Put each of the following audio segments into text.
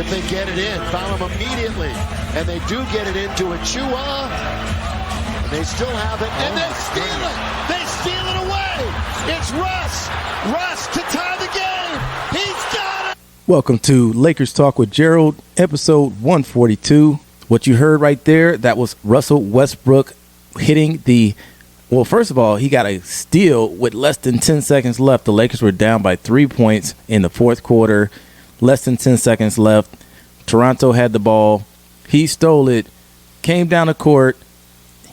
if they get it in. Foul them immediately. And they do get it into Achua. And they still have it. And they steal it. They steal it away. It's Russ. Russ to tie the game. He's got it. Welcome to Lakers Talk with Gerald, episode 142. What you heard right there, that was Russell Westbrook hitting the... Well, first of all, he got a steal with less than 10 seconds left. The Lakers were down by 3 points in the fourth quarter. Less than 10 seconds left. Toronto had the ball. He stole it, came down the court,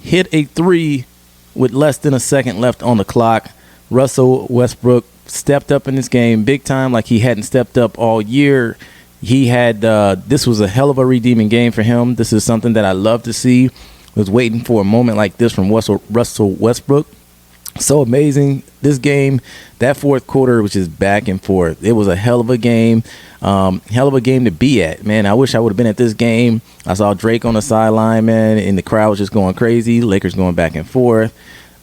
hit a three with less than a second left on the clock. Russell Westbrook stepped up in this game big time like he hadn't stepped up all year. He had this was a hell of a redeeming game for him. This is something that I love to see. Was waiting for a moment like this from Russell Westbrook. So amazing. This game, that fourth quarter was just back and forth. It was a hell of a game. Hell of a game to be at, man. I wish I would have been at this game. I saw Drake on the sideline, man, and the crowd was just going crazy. Lakers going back and forth,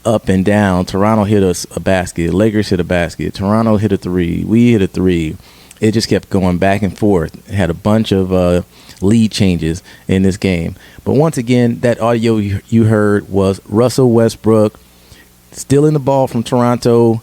up and down. Toronto hit us a basket. Lakers hit a basket. Toronto hit a three. We hit a three. It just kept going back and forth. It had a bunch of lead changes in this game. But once again, that audio you heard was Russell Westbrook stealing the ball from Toronto,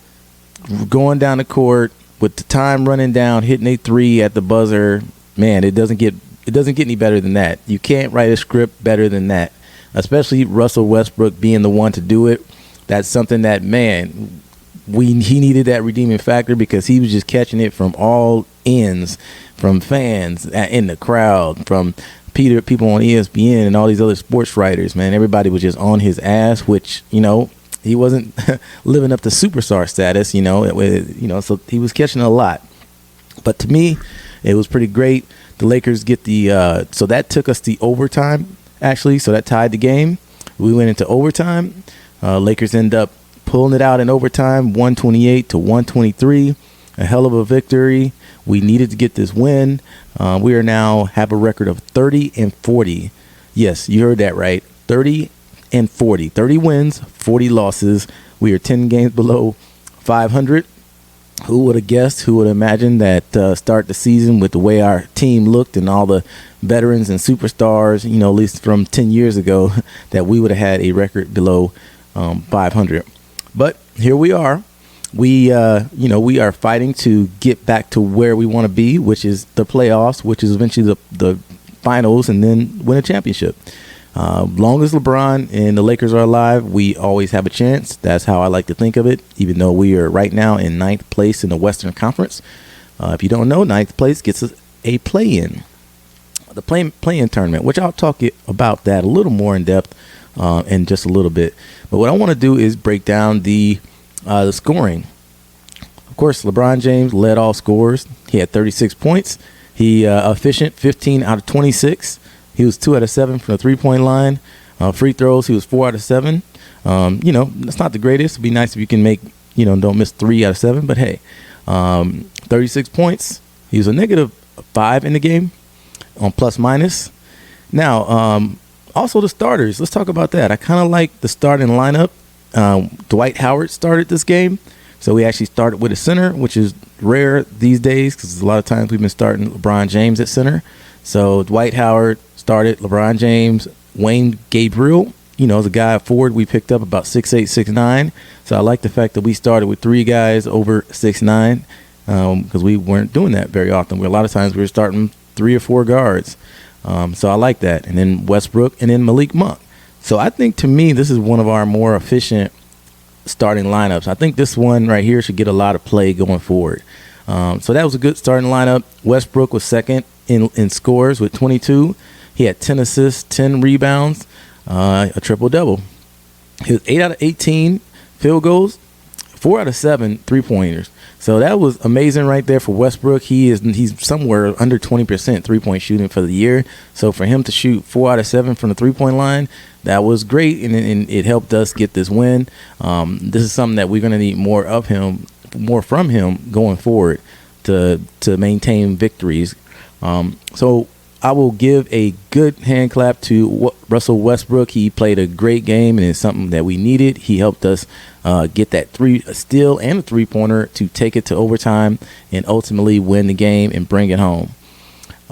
going down the court with the time running down, hitting a three at the buzzer. Man, it doesn't get any better than that. You can't write a script better than that, especially Russell Westbrook being the one to do it. That's something that, man, he needed that redeeming factor because he was just catching it from all ends, from fans in the crowd, from people on ESPN and all these other sports writers. Man, everybody was just on his ass, which, you know, he wasn't living up to superstar status, so he was catching a lot. But to me, it was pretty great. The Lakers get so that took us to overtime, actually. So that tied the game. We went into overtime. Lakers end up pulling it out in overtime, 128-123. A hell of a victory. We needed to get this win. We are now have a record of 30-40. Yes, you heard that right. 30-40. 30 wins, 40 losses. We are 10 games below 500. Who would have guessed? Who would have imagined that start the season with the way our team looked and all the veterans and superstars, at least from 10 years ago, that we would have had a record below 500. But here we are. We are fighting to get back to where we want to be, which is the playoffs, which is eventually the finals, and then win a championship. Long as LeBron and the Lakers are alive, we always have a chance. That's how I like to think of it, even though we are right now in 9th place in the Western Conference. If you don't know, 9th place gets us a play-in. The play-in tournament, which I'll talk about that a little more in depth in just a little bit. But what I want to do is break down the scoring. Of course, LeBron James led all scorers. He had 36 points. He efficient, 15 out of 26. He was 2 out of 7 from the three-point line. Free throws, he was 4 out of 7. That's not the greatest. It'd be nice if you can make, don't miss 3 out of 7. But hey, 36 points. He was a -5 in the game on plus minus. Now, also the starters. Let's talk about that. I kind of like the starting lineup. Dwight Howard started this game. So we actually started with a center, which is rare these days because a lot of times we've been starting LeBron James at center. So Dwight Howard started, LeBron James, Wenyen Gabriel, is a guy forward we picked up about 6'8", 6'9". So I like the fact that we started with 3 guys over 6'9", because we weren't doing that very often. A lot of times we were starting 3 or 4 guards. So I like that. And then Westbrook and then Malik Monk. So I think, to me, this is one of our more efficient starting lineups. I think this one right here should get a lot of play going forward. So that was a good starting lineup. Westbrook was second in scores with 22. He had 10 assists, 10 rebounds, a triple-double. He was 8 out of 18 field goals, 4 out of 7 three-pointers. So that was amazing right there for Westbrook. He's somewhere under 20% three-point shooting for the year. So for him to shoot 4 out of 7 from the three-point line, that was great, and it helped us get this win. This is something that we're going to need more from him going forward to maintain victories. So I will give a good hand clap to Russell Westbrook. He played a great game, and it's something that we needed. He helped us get that steal and a three-pointer to take it to overtime and ultimately win the game and bring it home.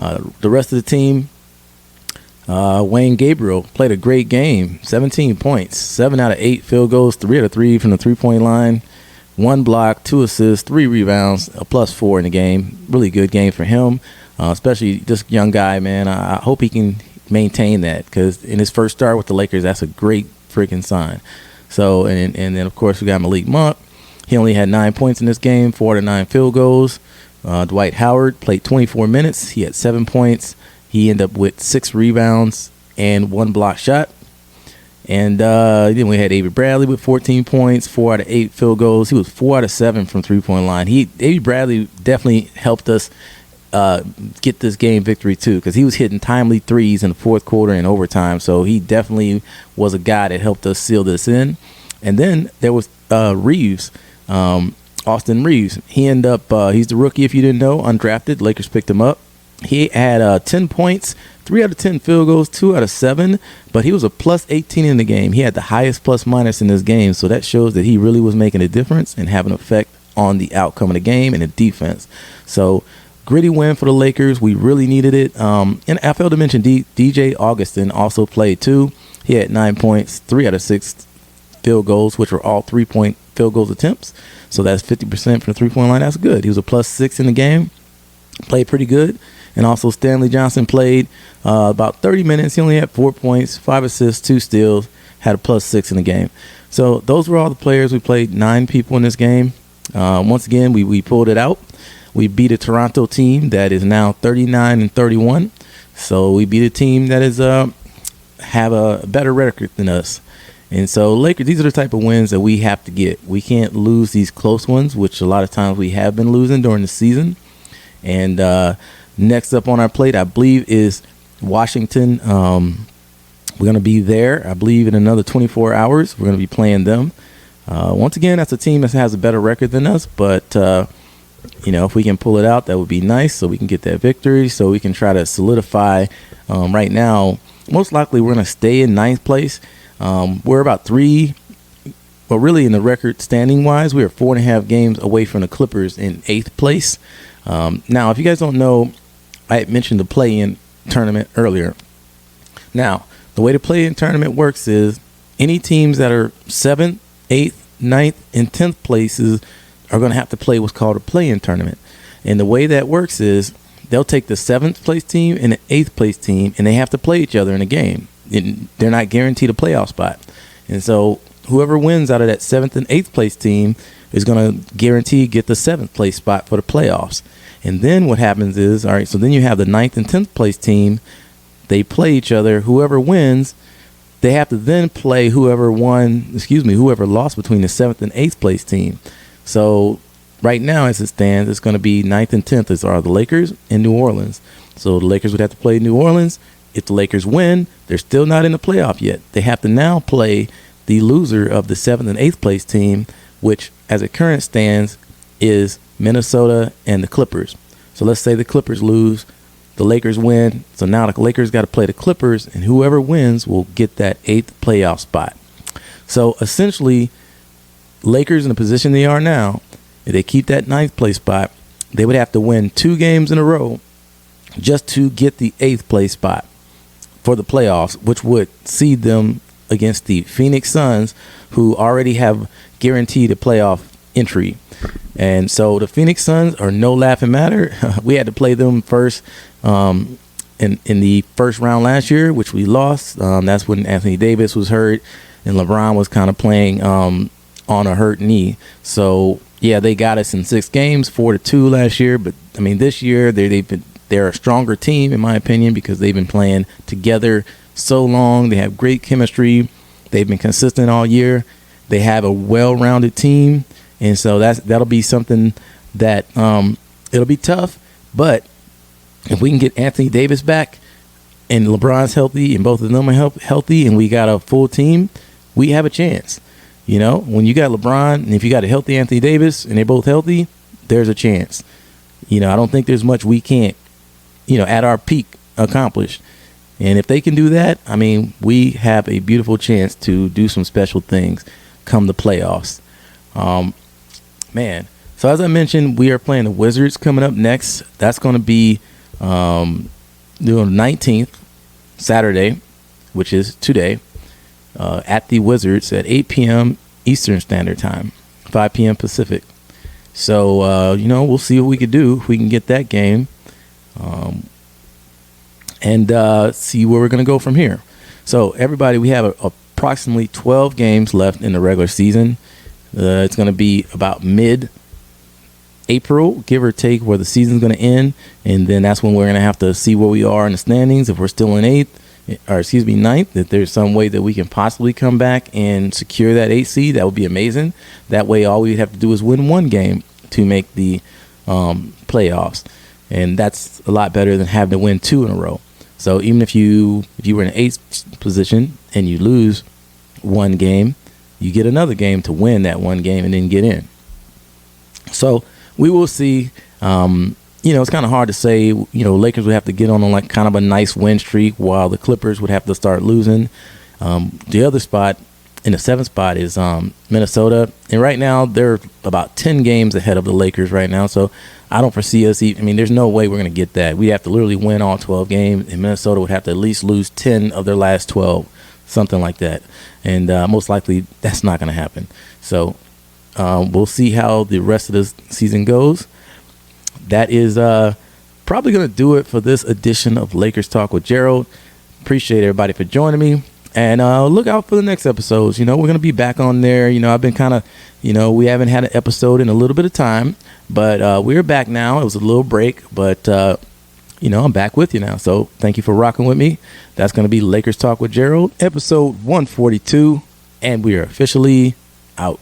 The rest of the team, Wenyen Gabriel played a great game. 17 points, 7 out of 8 field goals, 3 out of 3 from the three-point line, 1 block, 2 assists, 3 rebounds, a +4 in the game. Really good game for him, especially this young guy, man. I hope he can maintain that, because in his first start with the Lakers, that's a great freaking sign. So, and then, of course, we got Malik Monk. He only had 9 points in this game, 4 out of 9 field goals. Dwight Howard played 24 minutes. He had 7 points. He ended up with 6 rebounds and 1 block shot. And then we had Avery Bradley with 14 points, 4 out of 8 field goals. He was 4 out of 7 from three-point line. Avery Bradley definitely helped us get this game victory too, because he was hitting timely threes in the fourth quarter and overtime. So he definitely was a guy that helped us seal this in. And then there was Reeves, Austin Reeves. He ended up, he's the rookie, if you didn't know, undrafted. Lakers picked him up. He had 10 points, 3 out of 10 field goals, 2 out of 7, but he was a +18 in the game. He had the highest plus-minus in this game, so that shows that he really was making a difference and having an effect on the outcome of the game and the defense. So, gritty win for the Lakers. We really needed it. And I failed to mention DJ Augustin also played too. He had 9 points, 3 out of 6 field goals, which were all 3-point field goals attempts. So that's 50% from the three-point line. That's good. He was a +6 in the game. Played pretty good. And also Stanley Johnson played about 30 minutes. He only had 4 points, 5 assists, 2 steals, had a +6 in the game. So those were all the players. We played 9 people in this game. Once again, we pulled it out. We beat a Toronto team that is now 39-31. So we beat a team that is have a better record than us. And so Lakers, these are the type of wins that we have to get. We can't lose these close ones, which a lot of times we have been losing during the season. And next up on our plate, I believe, is Washington. We're going to be there, I believe, in another 24 hours. We're going to be playing them. Once again, that's a team that has a better record than us. But, if we can pull it out, that would be nice, so we can get that victory, so we can try to solidify. Right now, most likely we're going to stay in 9th place. We're about 3, but really in the record standing-wise, we are 4.5 games away from the Clippers in 8th place. Now, if you guys don't know, I had mentioned the play-in tournament earlier. Now, the way the play-in tournament works is any teams that are 7th, 8th, 9th, and 10th places are going to have to play what's called a play-in tournament. And the way that works is they'll take the 7th place team and the 8th place team, and they have to play each other in a game. And they're not guaranteed a playoff spot. And so whoever wins out of that 7th and 8th place team is going to guarantee get the 7th place spot for the playoffs. And then what happens is, all right, so then you have the 9th and 10th place team. They play each other. Whoever wins, they have to then play whoever lost between the 7th and 8th place team. So right now, as it stands, it's going to be 9th and 10th as are the Lakers and New Orleans. So the Lakers would have to play New Orleans. If the Lakers win, they're still not in the playoff yet. They have to now play the loser of the 7th and 8th place team, which, as it current stands, is Minnesota and the Clippers. So let's say the Clippers lose, the Lakers win. So now the Lakers got to play the Clippers, and whoever wins will get that 8th playoff spot. So essentially, Lakers in the position they are now, if they keep that 9th place spot, they would have to win 2 games in a row just to get the 8th place spot for the playoffs, which would seed them against the Phoenix Suns, who already have guaranteed a playoff entry. And so the Phoenix Suns are no laughing matter. We had to play them first in the first round last year, which we lost. That's when Anthony Davis was hurt and LeBron was kind of playing on a hurt knee. So yeah, they got us in 6 games, 4-2 last year. But I mean, this year they're a stronger team, in my opinion, because they've been playing together so long. They have great chemistry. They've been consistent all year. They have a well-rounded team. And so that'll be something that it'll be tough. But if we can get Anthony Davis back and LeBron's healthy and both of them are healthy and we got a full team, we have a chance. When you got LeBron and if you got a healthy Anthony Davis and they're both healthy, there's a chance. I don't think there's much we can't, at our peak accomplish. And if they can do that, I mean, we have a beautiful chance to do some special things come the playoffs. Man. So as I mentioned, we are playing the Wizards coming up next. That's going to be doing the 19th, Saturday, which is today, at the Wizards at 8 p.m. Eastern Standard Time, 5 p.m. Pacific. So, we'll see what we could do if we can get that game, and see where we're going to go from here. So, everybody, we have approximately 12 games left in the regular season. It's going to be about mid-April, give or take, where the season's going to end, and then that's when we're going to have to see where we are in the standings. If we're still in ninth, if there's some way that we can possibly come back and secure that 8 seed, that would be amazing. That way, all we'd have to do is win one game to make the playoffs, and that's a lot better than having to win 2 in a row. So even if you were in 8th position and you lose one game, you get another game to win that one game and then get in. So we will see. It's kind of hard to say. Lakers would have to get on like kind of a nice win streak, while the Clippers would have to start losing. The other spot, in the 7th spot, is Minnesota, and right now they're about 10 games ahead of the Lakers right now. So I don't foresee us. There's no way we're going to get that. We have to literally win all 12 games, and Minnesota would have to at least lose 10 of their last 12, something like that. And most likely that's not going to happen. So we'll see how the rest of this season goes. That is probably going to do it for this edition of Lakers Talk with Gerald. Appreciate everybody for joining me. And look out for the next episodes. We're going to be back on there. I've been kind of, we haven't had an episode in a little bit of time. But we're back now. It was a little break. But, I'm back with you now. So thank you for rocking with me. That's going to be Lakers Talk with Gerald, episode 142. And we are officially out.